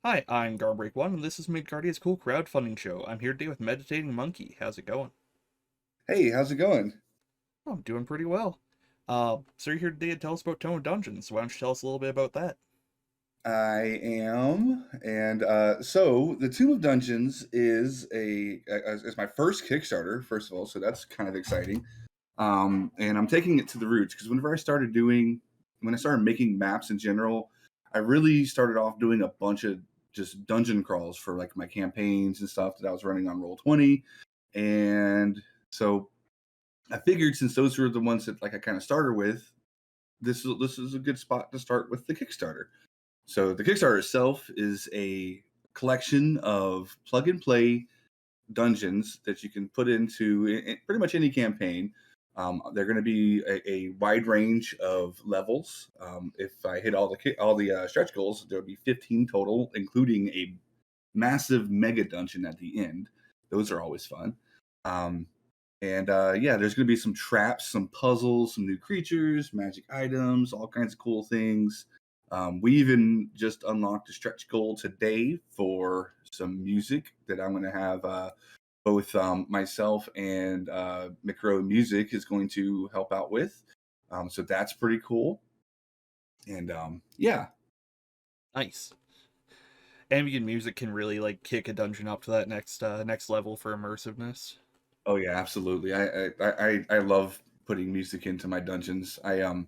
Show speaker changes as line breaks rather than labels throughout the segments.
Hi, I'm Garm1, and this is Midgardia's cool crowdfunding show. I'm here today with Meditating Munky. How's it going?
Hey, how's it going?
Oh, I'm doing pretty well. So you're here today to tell us about Tome of Dungeons. Why don't you tell us a little bit about that?
I am, and so the Tomb of Dungeons is my first Kickstarter, first of all, so that's kind of exciting. And I'm taking it to the roots because when I started making maps in general, I really started off doing a bunch of just dungeon crawls for like my campaigns and stuff that I was running on Roll20, and so I figured since those were the ones that like I kind of started with, this is a good spot to start with the Kickstarter. So the Kickstarter itself is a collection of plug and play dungeons that you can put into pretty much any campaign. They're going to be a wide range of levels. If I hit all the stretch goals, there will be 15 total, including a massive mega dungeon at the end. Those are always fun. Um, and yeah, there's going to be some traps, some puzzles, some new creatures, magic items, all kinds of cool things. We even just unlocked a stretch goal today for some music that I'm going to have both myself and Micro Music is going to help out with. So that's pretty cool. And yeah.
Nice. Ambient music can really kick a dungeon up to that next level for immersiveness.
Oh yeah, absolutely. I love putting music into my dungeons. I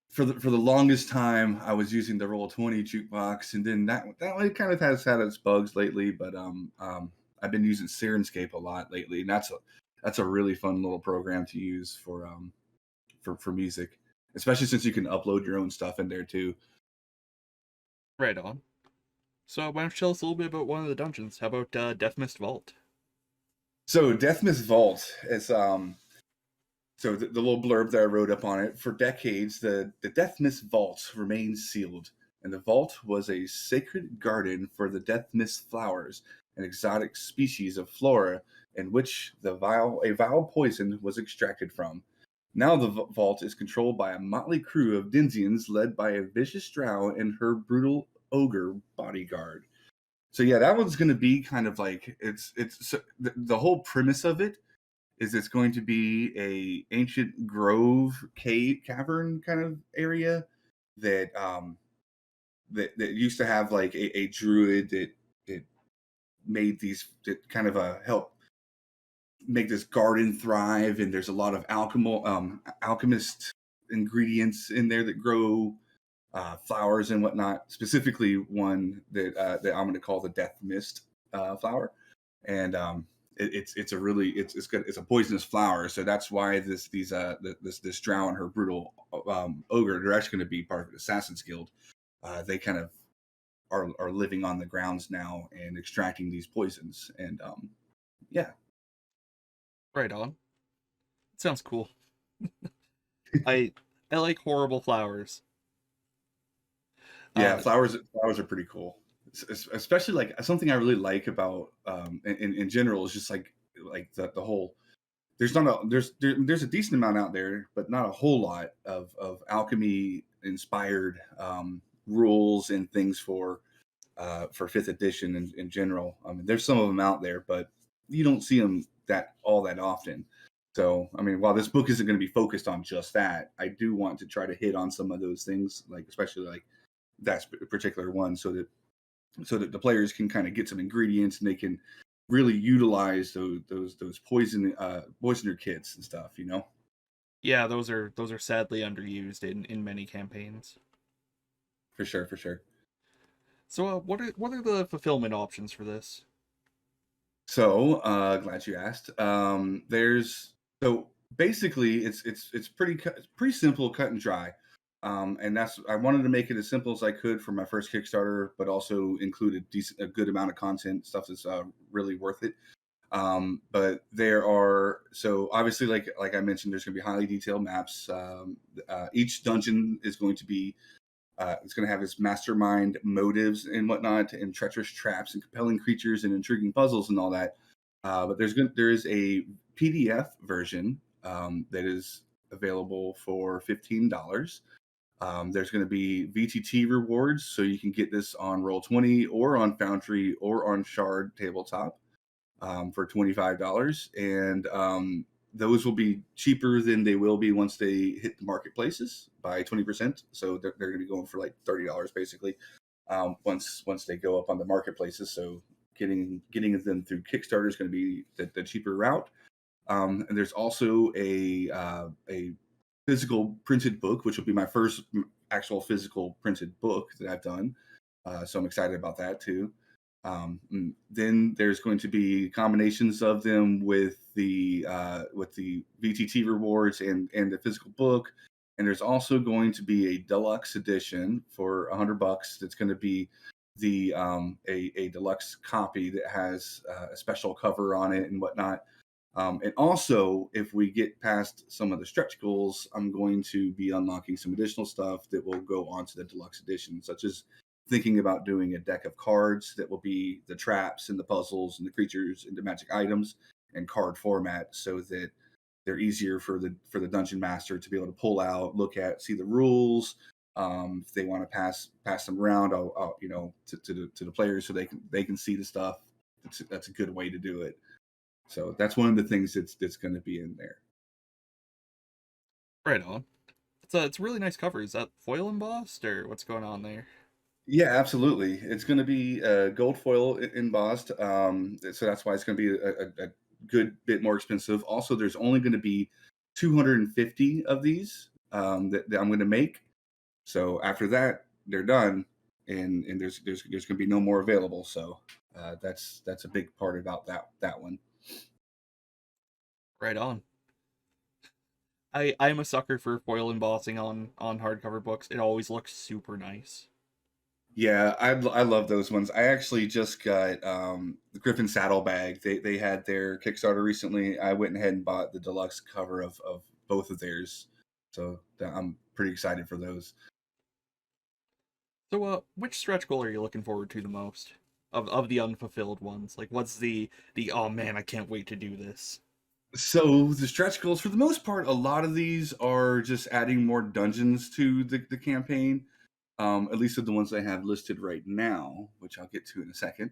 for the longest time I was using the Roll20 jukebox, and then that one kind of has had its bugs lately, but I've been using Sirenscape a lot lately, and that's a really fun little program to use for music, especially since you can upload your own stuff in there too.
Right on. So why don't you tell us a little bit about one of the dungeons? How about Death Mist Vault?
So Deathmist Vault is so the little blurb that I wrote up on it: for decades, the Death Mist Vault remained sealed, and the vault was a sacred garden for the Death Mist flowers, an exotic species of flora in which a vile poison was extracted from. Now the vault is controlled by a motley crew of Dinzians led by a vicious drow and her brutal ogre bodyguard. So yeah, that one's going to be kind of like it's so the whole premise of it is it's going to be a ancient grove cave cavern kind of area that used to have like a druid that made these that kind of help make this garden thrive, and there's a lot of alchemist ingredients in there that grow flowers and whatnot, specifically one that I'm going to call the death mist flower. And it's a really it's good, it's a poisonous flower, so that's why this drow and her brutal ogre, they're actually going to be part of an assassin's guild. They kind of are living on the grounds now and extracting these poisons, and yeah.
Right on. It sounds cool. I I like horrible flowers.
Yeah,
Uh,
flowers are pretty cool. Especially like something I really like about in general is just like the whole there's not a there's a decent amount out there, but not a whole lot of alchemy inspired rules and things for fifth edition in general. I mean, there's some of them out there, but you don't see them that often. So, I mean, while this book isn't going to be focused on just that, I do want to try to hit on some of those things, like especially like that particular one, so that the players can kind of get some ingredients and they can really utilize those poisoner kits and stuff.
yeah, those are sadly underused in many campaigns.
For sure, for sure.
So, what are the fulfillment options for this?
So glad you asked. There's so basically it's pretty simple, cut and dry. And that's I wanted to make it as simple as I could for my first Kickstarter, but also include a good amount of content, stuff that's really worth it. But there are so obviously like I mentioned, there's going to be highly detailed maps. Each dungeon is going to be it's going to have its mastermind motives and whatnot, and treacherous traps and compelling creatures and intriguing puzzles and all that. But there is a PDF version that is available for $15. There's going to be VTT rewards, so you can get this on Roll20 or on Foundry or on Shard Tabletop for $25, and those will be cheaper than they will be once they hit the marketplaces by 20%. So they're going to be going for like $30 basically once they go up on the marketplaces. So getting them through Kickstarter is going to be the cheaper route. And there's also a physical printed book, which will be my first actual physical printed book that I've done. So I'm excited about that too. Then there's going to be combinations of them with the VTT rewards and the physical book. And there's also going to be a deluxe edition for $100. That's going to be the a deluxe copy that has a special cover on it and whatnot. And also, if we get past some of the stretch goals, I'm going to be unlocking some additional stuff that will go onto the deluxe edition, such as thinking about doing a deck of cards that will be the traps and the puzzles and the creatures and the magic items and card format, so that they're easier for the dungeon master to be able to pull out, look at, see the rules. If they want to pass them around, I'll to the players so they can see the stuff. That's a good way to do it. So that's one of the things that's going to be in there.
Right on. It's a really nice cover. Is that foil embossed or what's going on there?
Yeah, absolutely. It's going to be gold foil embossed. So that's why it's going to be a good bit more expensive. Also, there's only going to be 250 of these that I'm going to make. So after that, they're done, and there's going to be no more available. So that's a big part about that one.
Right on. I'm a sucker for foil embossing on hardcover books. It always looks super nice.
Yeah, I love those ones. I actually just got the Griffin Saddlebag. They had their Kickstarter recently. I went ahead and bought the deluxe cover of both of theirs. So I'm pretty excited for those.
So which stretch goal are you looking forward to the most? Of the unfulfilled ones? Like what's the oh man, I can't wait to do this.
So the stretch goals, for the most part, a lot of these are just adding more dungeons to the campaign. At least of the ones I have listed right now, which I'll get to in a second.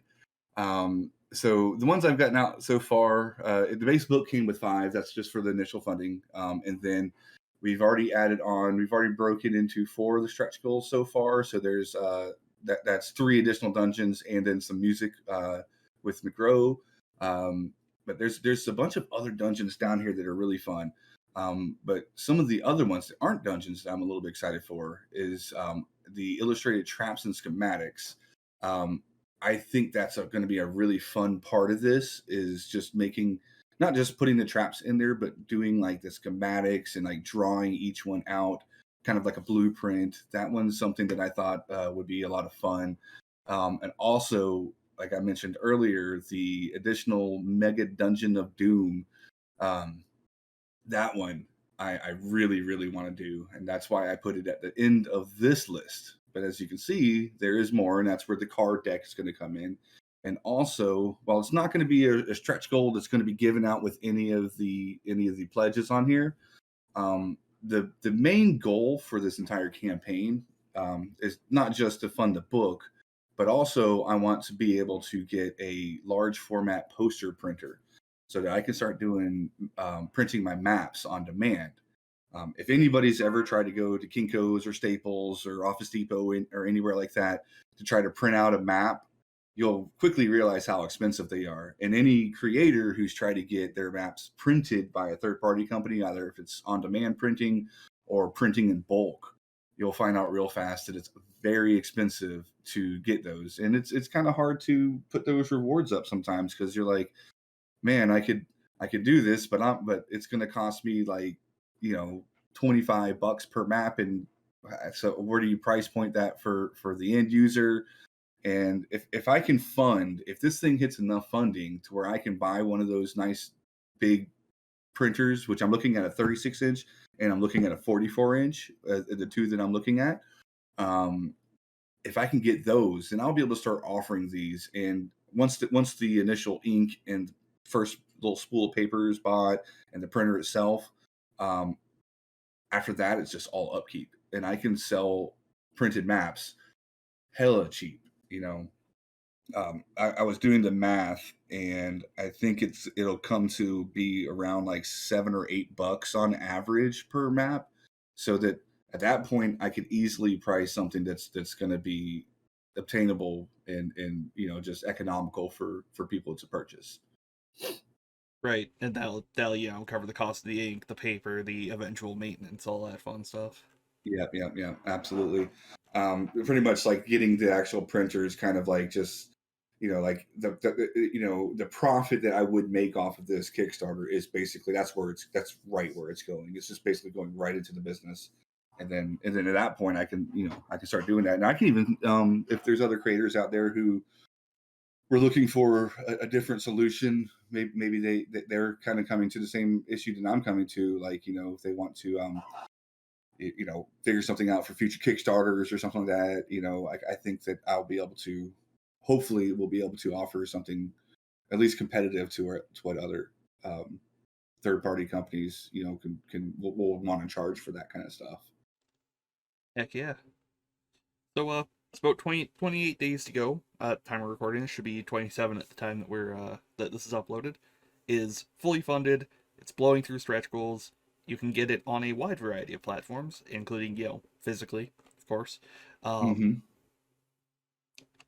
So the ones I've gotten out so far, the base book came with 5. That's just for the initial funding. And then we've already broken into 4 of the stretch goals so far. So there's that's 3 additional dungeons and then some music with McGrow. But there's a bunch of other dungeons down here that are really fun. But some of the other ones that aren't dungeons that I'm a little bit excited for is the illustrated traps and schematics. I think that's going to be a really fun part of this, is just making, not just putting the traps in there, but doing like the schematics and like drawing each one out, kind of like a blueprint. That one's something that I thought would be a lot of fun. And also, like I mentioned earlier, the additional Mega Dungeon of Doom. That one I really, really want to do. And that's why I put it at the end of this list. But as you can see, there is more, and that's where the card deck is going to come in. And also, while it's not going to be a stretch goal that's going to be given out with any of the pledges on here, the main goal for this entire campaign is not just to fund the book, but also I want to be able to get a large format poster printer so that I can start doing printing my maps on demand. If anybody's ever tried to go to Kinko's or Staples or Office Depot or anywhere like that to try to print out a map, you'll quickly realize how expensive they are. And any creator who's tried to get their maps printed by a third-party company, either if it's on-demand printing or printing in bulk, you'll find out real fast that it's very expensive to get those. And it's kind of hard to put those rewards up sometimes, because you're like, man, I could do this, but it's going to cost me like, $25 per map. And so where do you price point that for the end user? And if I can if this thing hits enough funding to where I can buy one of those nice big printers, which I'm looking at a 36-inch and I'm looking at a 44-inch, the two that I'm looking at, if I can get those, then I'll be able to start offering these. And once the initial ink and first little spool of paper is bought and the printer itself, after that it's just all upkeep. and I can sell printed maps hella cheap. You know, I was doing the math, and I think it'll come to be around like $7 or $8 on average per map. So that at that point, I could easily price something that's going to be obtainable and just economical for people to purchase.
Right, and that'll cover the cost of the ink, the paper, the eventual maintenance, all that fun stuff.
Yeah, absolutely. Pretty much like getting the actual printers, kind of like just like the profit that I would make off of this Kickstarter is basically that's right where it's going. It's just basically going right into the business, and then at that point I can start doing that, and I can even if there's other creators out there who were looking for a different solution, maybe they're kind of coming to the same issue that I'm coming to, like if they want to figure something out for future Kickstarters or something like that. I think that hopefully we'll be able to offer something at least competitive to what other third party companies, will want to charge for that kind of stuff.
Heck yeah. So it's about 28 days to go. Time of recording this should be 27 at the time that this is uploaded. Is fully funded. It's blowing through stretch goals. You can get it on a wide variety of platforms, including physically, of course. Um,
Mm-hmm.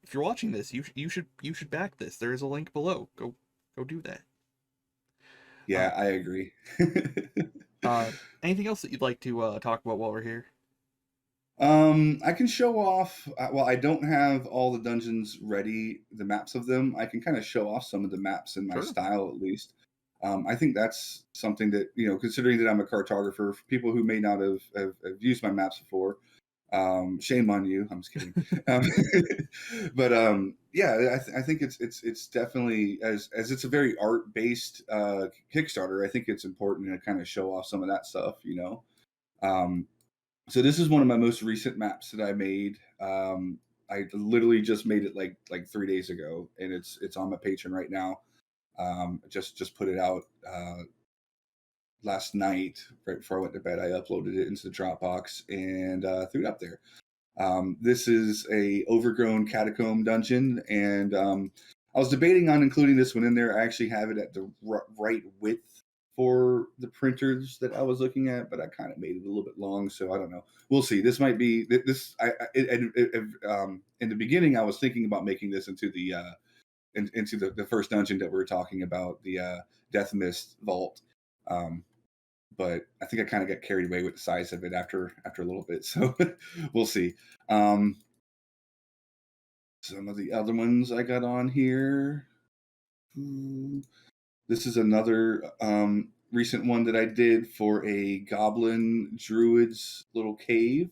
if you're watching this, you should back this. There is a link below. Go do that. Uh,
Yeah, I agree.
uh, anything else that you'd like to talk about while we're here?
I can show off. Well, I don't have all the dungeons ready, the maps of them. I can kind of show off some of the maps in my
Sure.
style, at least. I think that's something that, considering that I'm a cartographer, for people who may not have used my maps before, shame on you. I'm just kidding. Um, but yeah, I think it's definitely as it's a very art based Kickstarter. I think it's important to kind of show off some of that stuff. Um, so this is one of my most recent maps that I made. I literally just made it like 3 days ago, and it's on my Patreon right now. Just put it out last night right before I went to bed. I uploaded it into the Dropbox and threw it up there. This is a overgrown catacomb dungeon, and I was debating on including this one in there. I actually have it at the right width for the printers that I was looking at, but I kind of made it a little bit long, so I don't know. We'll see. This might be this. In the beginning, I was thinking about making this into into the first dungeon that we were talking about, the Death Mist Vault. Um, but I think I kind of got carried away with the size of it after a little bit. So we'll see. Um, some of the other ones I got on here. This is another recent one that I did for a Goblin Druids little cave.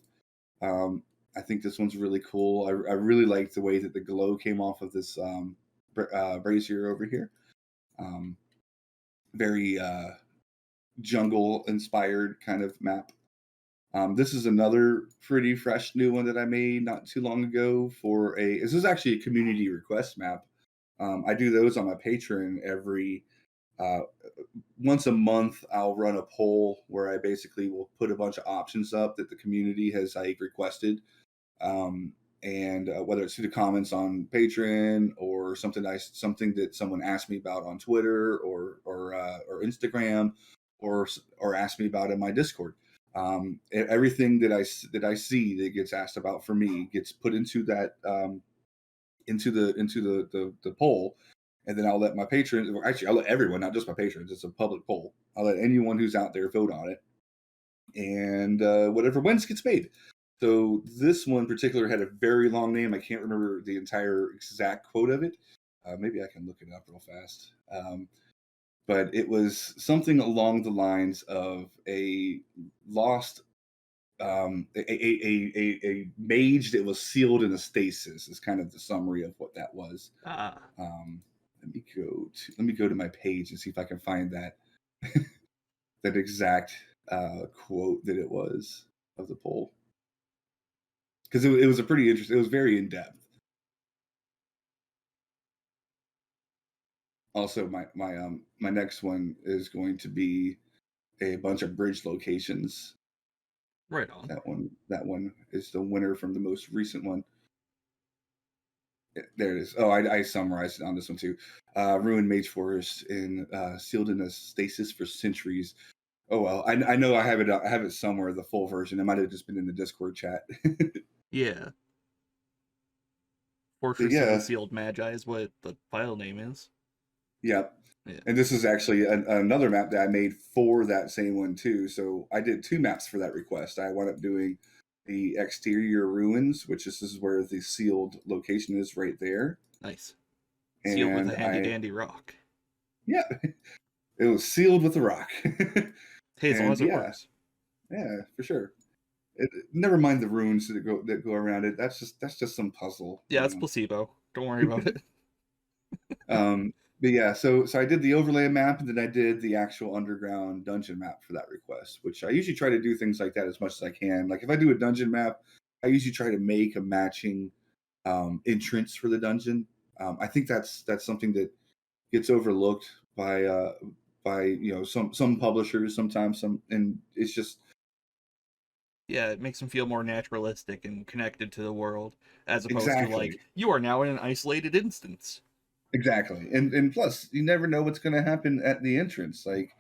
Um, I think this one's really cool. I really like the way that the glow came off of this brazier over here. Um, very jungle inspired kind of map. This is another pretty fresh new one that I made not too long ago this is actually a community request map. I do those on my Patreon every uh, once a month. I'll run a poll where I basically will put a bunch of options up that the community has like requested. Um, and whether it's through the comments on Patreon or something that someone asked me about on Twitter or Instagram or asked me about in my Discord. Everything that I see that gets asked about for me gets put into that into the poll, and then I'll let my patrons. Actually, I'll let everyone, not just my patrons. It's a public poll. I'll let anyone who's out there vote on it, and whatever wins gets paid. So this one in particular had a very long name. I can't remember the entire exact quote of it. Maybe I can look it up real fast. But it was something along the lines of a lost a mage that was sealed in a stasis is kind of the summary of what that was.
Ah,
Let me go to my page and see if I can find that that exact quote that it was of the poll, because it was a pretty interesting. It was very in depth. Also, my next one is going to be a bunch of bridge locations.
Right on.
That one is the winner from the most recent one. There it is. Oh, I summarized it on this one too. Ruined Mage Forest and sealed in a stasis for centuries. Oh well, I know I have it. I have it somewhere. The full version. It might have just been in the Discord chat.
Yeah.
But
Fortress of the
yeah,
Sealed Magi is what the file name is.
yeah.
Yeah.
And this is actually another map that I made for that same one too. So I did two maps for that request. I wound up doing the exterior ruins, which this is where the sealed location is right there.
Nice. Sealed with
And
a handy dandy rock.
yeah, it was sealed with a rock.
Hey, as long
And
as it works.
yeah, for sure. Never mind the runes that go around it. That's just some puzzle,
Yeah, it's placebo. Don't worry about it.
Um, but yeah, so I did the overlay map, and then I did the actual underground dungeon map for that request. Which I usually try to do things like that as much as I can. Like if I do a dungeon map, I usually try to make a matching entrance for the dungeon. I think that's something that gets overlooked by some publishers sometimes. And it's just
Yeah, it makes them feel more naturalistic and connected to the world, as opposed to like,
exactly.
you are now in an isolated instance.
Exactly. And plus, you never know what's going to happen at the entrance. Like,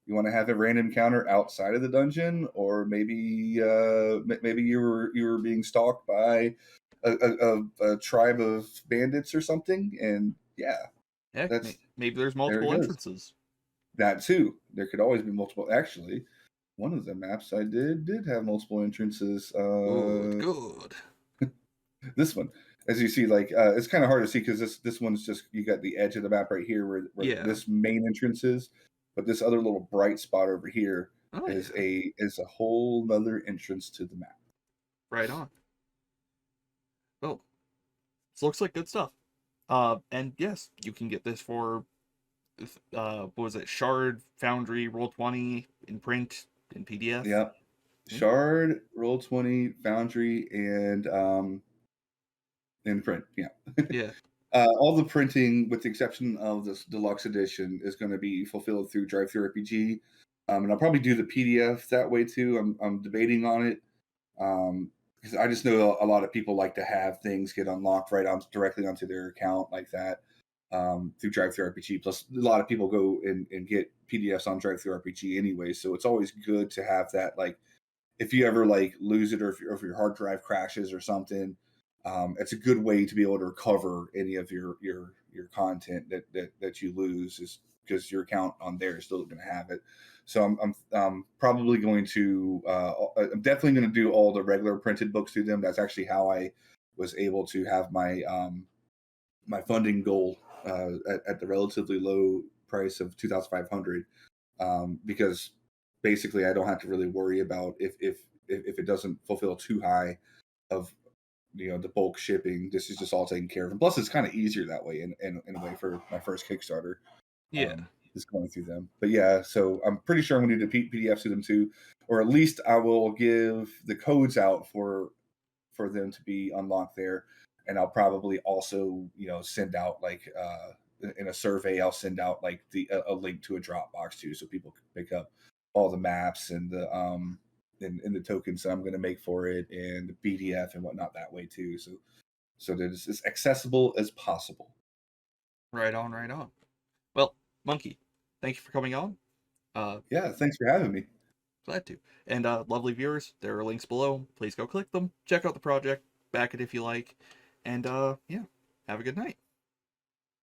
you want to have a random encounter outside of the dungeon, or maybe you were being stalked by a tribe of bandits or something, and yeah,
Heck,
that's
maybe there's
there it
multiple
goes.
entrances.
That too. There could always be multiple. Actually, one of the maps I did have multiple entrances.
Good, good.
This one, as you see, like it's kind of hard to see because this one's just you got the edge of the map right here where
Yeah.
this main entrance is, but this other little bright spot over here
Oh
is
yeah.
a whole nother entrance to the map.
Right on. Well, this looks like good stuff. And yes, you can get this for what was it? Shard, Foundry, Roll20 in print, in PDF.
Yep.
Yeah.
Shard, Roll20, Foundry, and in print. Yeah.
Yeah.
All the printing, with the exception of this deluxe edition, is going to be fulfilled through Drive-Thru RPG, and I'll probably do the PDF that way too. I'm debating on it because I just know a lot of people like to have things get unlocked right on directly onto their account like that through Drive-Thru RPG. Plus, a lot of people go and get PDFs on Drive-Thru RPG anyway, so it's always good to have that. Like, if you ever like lose it, or if your hard drive crashes or something, it's a good way to be able to recover any of your content that you lose, is because your account on there is still going to have it. So I'm probably going to I'm definitely going to do all the regular printed books through them. That's actually how I was able to have my funding goal at the relatively low price of 2,500, because basically I don't have to really worry about if it doesn't fulfill too high of the bulk shipping. This is just all taken care of, and plus it's kind of easier that way in a way for my first Kickstarter.
Yeah.
Just going through them. But yeah, so I'm pretty sure I'm going to do the PDFs to them too, or at least I will give the codes out for them to be unlocked there, and I'll probably also send out like in a survey, I'll send out like a link to a Dropbox too, so people can pick up all the maps and the and the tokens that I'm going to make for it, and the PDF and whatnot that way too, so that it's as accessible as possible.
Right on, right on. Well, Monkey, thank you for coming on.
Yeah, thanks for having me.
Glad to. And lovely viewers, there are links below. Please go click them. Check out the project. Back it if you like. And yeah, have a good night.